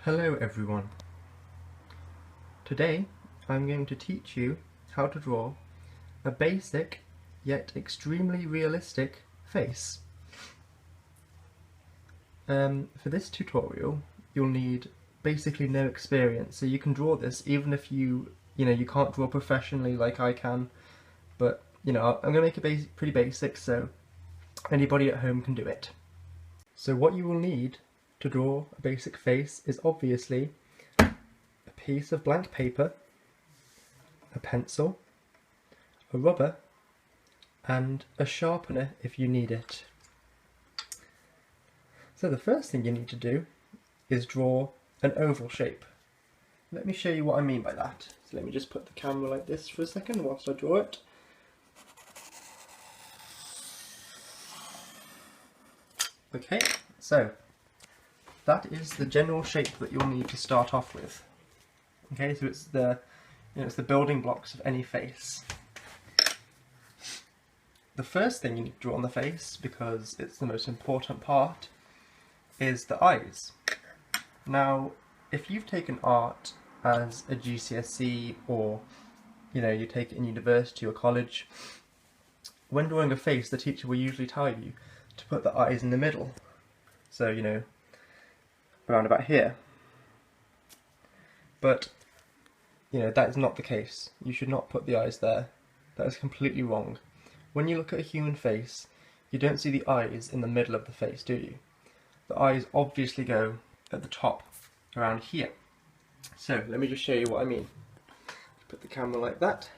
Hello everyone. Today I'm going to teach you how to draw a basic yet extremely realistic face. For this tutorial you'll need basically no experience, so you can draw this even if you can't draw professionally like I can, but I'm going to make it pretty basic so anybody at home can do it. So what you will need to draw a basic face is obviously a piece of blank paper, a pencil, a rubber, and a sharpener if you need it. So the first thing you need to do is draw an oval shape. Let me show you what I mean by that. So let me just put the camera like this for a second whilst I draw it. Okay, so that is the general shape that you'll need to start off with. Okay, so it's the building blocks of any face. The first thing you need to draw on the face, because it's the most important part, is the eyes. Now, if you've taken art as a GCSE or you take it in university or college, when drawing a face the teacher will usually tell you to put the eyes in the middle. So, around about here. But, that is not the case. You should not put the eyes there. That is completely wrong. When you look at a human face, you don't see the eyes in the middle of the face, do you? The eyes obviously go at the top, around here. So, let me just show you what I mean. Put the camera like that,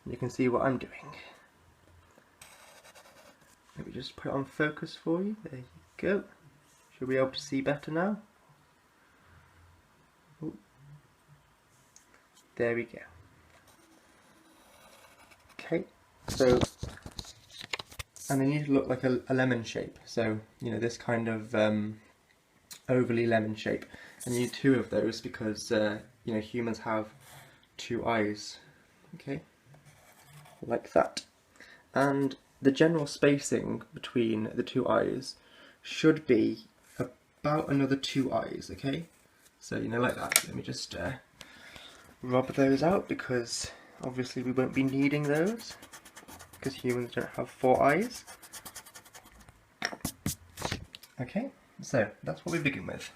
and you can see what I'm doing. Let me just put it on focus for you. There you go. Should we be able to see better now? Ooh. There we go. Okay, so, and they need to look like a lemon shape. So, this kind of overly lemon shape. And you need two of those because, humans have two eyes. Okay, like that. And the general spacing between the two eyes should be about another two eyes, okay? So, like that. Let me just rub those out because obviously we won't be needing those because humans don't have four eyes. Okay, so that's what we begin with.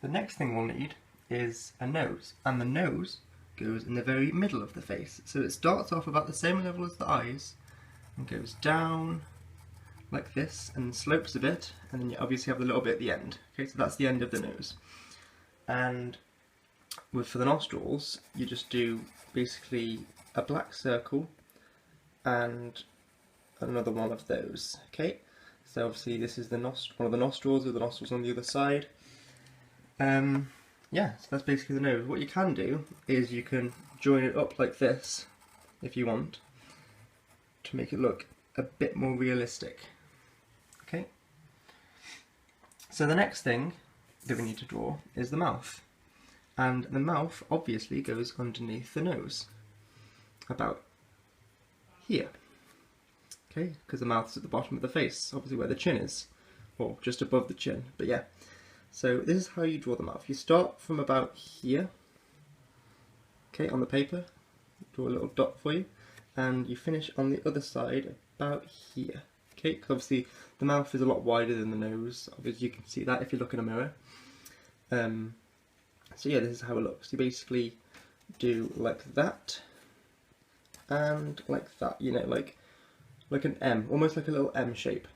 The next thing we'll need is a nose, and the nose goes in the very middle of the face. So it starts off about the same level as the eyes and goes down like this and slopes a bit, and then you obviously have the little bit at the end. Okay, so that's the end of the nose. And for the nostrils, you just do basically a black circle and another one of those. Okay, so obviously this is one of the nostrils, with the nostrils on the other side. Yeah, so that's basically the nose. What you can do is you can join it up like this if you want to make it look a bit more realistic. Okay, so the next thing that we need to draw is the mouth, and the mouth obviously goes underneath the nose, about here. Okay, because the mouth is at the bottom of the face, obviously where the chin is, or just above the chin, but yeah. So this is how you draw the mouth. You start from about here, okay, on the paper, draw a little dot for you, and you finish on the other side about here. Okay, because obviously the mouth is a lot wider than the nose. Obviously you can see that if you look in a mirror. So yeah, this is how it looks. You basically do like that and like that. Like an M, almost like a little M shape.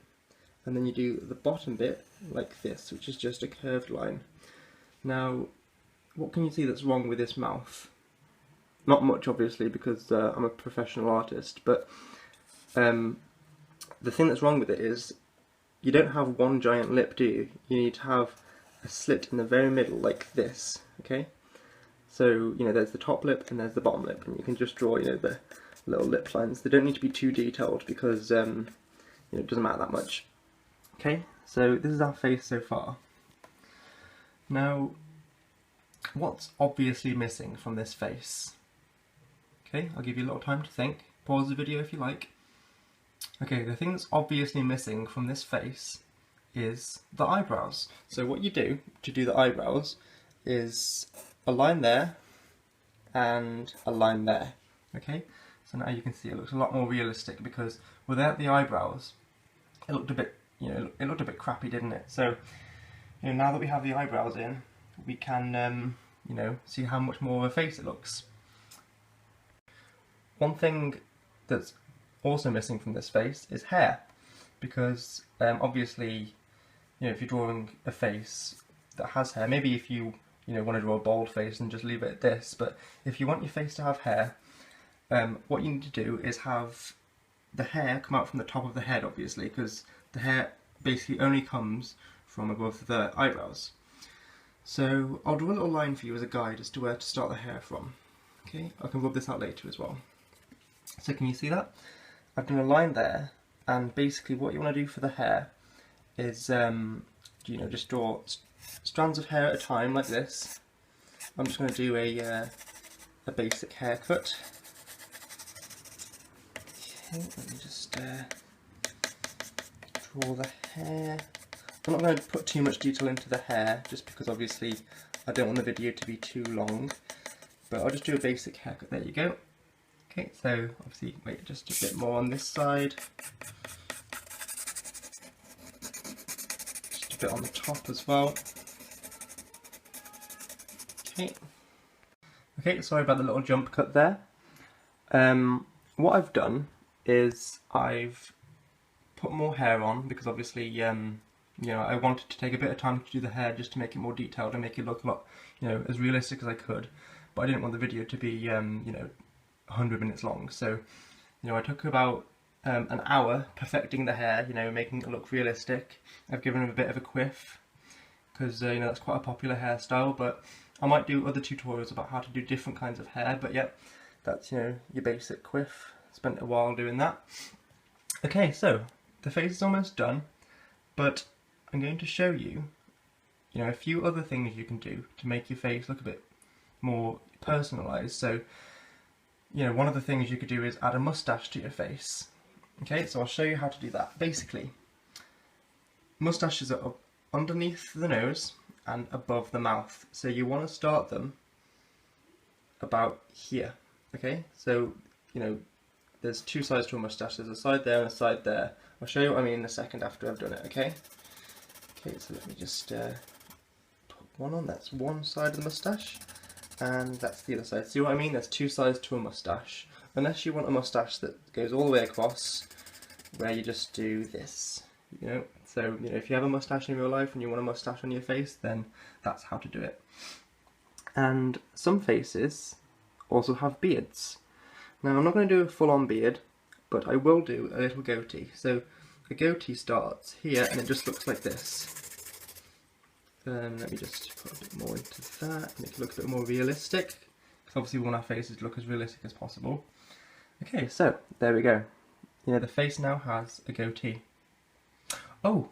And then you do the bottom bit like this, which is just a curved line. Now, what can you see that's wrong with this mouth? Not much, obviously, because I'm a professional artist, but the thing that's wrong with it is you don't have one giant lip, do you? You need to have a slit in the very middle, like this, okay? So, there's the top lip and there's the bottom lip, and you can just draw, the little lip lines. They don't need to be too detailed because, it doesn't matter that much. Okay, so this is our face so far. Now, what's obviously missing from this face? Okay, I'll give you a little time to think. Pause the video if you like. Okay, the thing that's obviously missing from this face is the eyebrows. So what you do to do the eyebrows is a line there and a line there. Okay, so now you can see it looks a lot more realistic, because without the eyebrows it looked a bit, it looked a bit crappy, didn't it? So now that we have the eyebrows in, we can see how much more of a face it looks. One thing that's also missing from this face is hair, because obviously, if you're drawing a face that has hair, maybe if you want to draw a bald face and just leave it at this, but if you want your face to have hair, what you need to do is have the hair come out from the top of the head, obviously, because the hair basically only comes from above the eyebrows. So I'll draw a little line for you as a guide as to where to start the hair from. Okay, I can rub this out later as well. So can you see that? I've done a line there, and basically what you want to do for the hair is just draw strands of hair at a time like this. I'm just going to do a basic haircut. Okay, let me just draw the hair. I'm not going to put too much detail into the hair, just because obviously I don't want the video to be too long, but I'll just do a basic haircut. There you go. Okay, so obviously wait just a bit more on this side, just a bit on the top as well. Okay, sorry about the little jump cut there. What I've done is I've put more hair on, because obviously I wanted to take a bit of time to do the hair just to make it more detailed and make it look a lot as realistic as I could, but I didn't want the video to be 100 minutes long. So I took about an hour perfecting the hair, making it look realistic. I've given it a bit of a quiff, because that's quite a popular hairstyle, but I might do other tutorials about how to do different kinds of hair. But yeah, that's your basic quiff. Spent a while doing that. Okay, so the face is almost done, but I'm going to show you a few other things you can do to make your face look a bit more personalised. So one of the things you could do is add a moustache to your face. Okay, so I'll show you how to do that. Basically, moustaches are up underneath the nose and above the mouth, so you want to start them about here. Okay, so there's two sides to a moustache. There's a side there and a side there. I'll show you what I mean in a second after I've done it. Okay, so let me just put one on. That's one side of the moustache, and that's the other side. See what I mean? There's two sides to a moustache. Unless you want a moustache that goes all the way across, where you just do this. So if you have a moustache in real life and you want a moustache on your face, then that's how to do it. And some faces also have beards. Now I'm not going to do a full-on beard, but I will do a little goatee. So a goatee starts here and it just looks like this. Let me just put a bit more into that, make it look a bit more realistic, because obviously we want our faces to look as realistic as possible. Okay, so there we go. The face now has a goatee. Oh,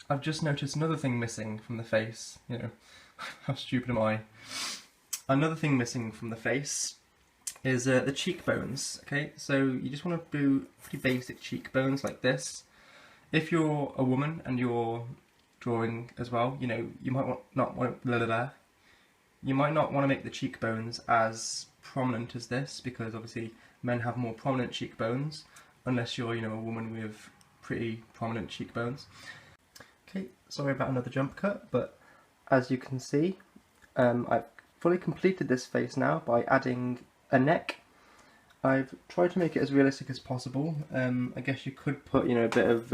I've just noticed another thing missing from the face. How stupid am I? Another thing missing from the face is the cheekbones. Okay, so you just want to do pretty basic cheekbones like this. If you're a woman and you're drawing as well, you might not want to make the cheekbones as prominent as this, because obviously men have more prominent cheekbones, unless you're a woman with pretty prominent cheekbones. Okay, sorry about another jump cut, but as you can see, I've fully completed this face now by adding a neck. I've tried to make it as realistic as possible. I guess you could put a bit of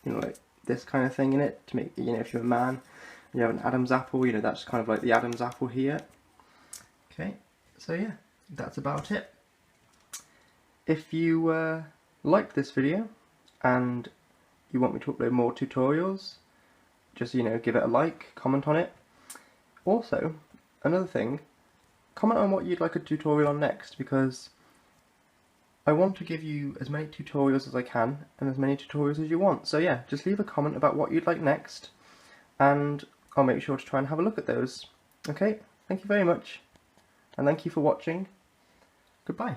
like this kind of thing in it to make if you're a man, you have an Adam's apple, that's kind of like the Adam's apple here. Okay, so yeah, that's about it. If you liked this video and you want me to upload more tutorials, just give it a like, comment on it. Also, another thing, comment on what you'd like a tutorial on next, because I want to give you as many tutorials as I can and as many tutorials as you want. So yeah, just leave a comment about what you'd like next and I'll make sure to try and have a look at those. Okay, thank you very much and thank you for watching. Goodbye.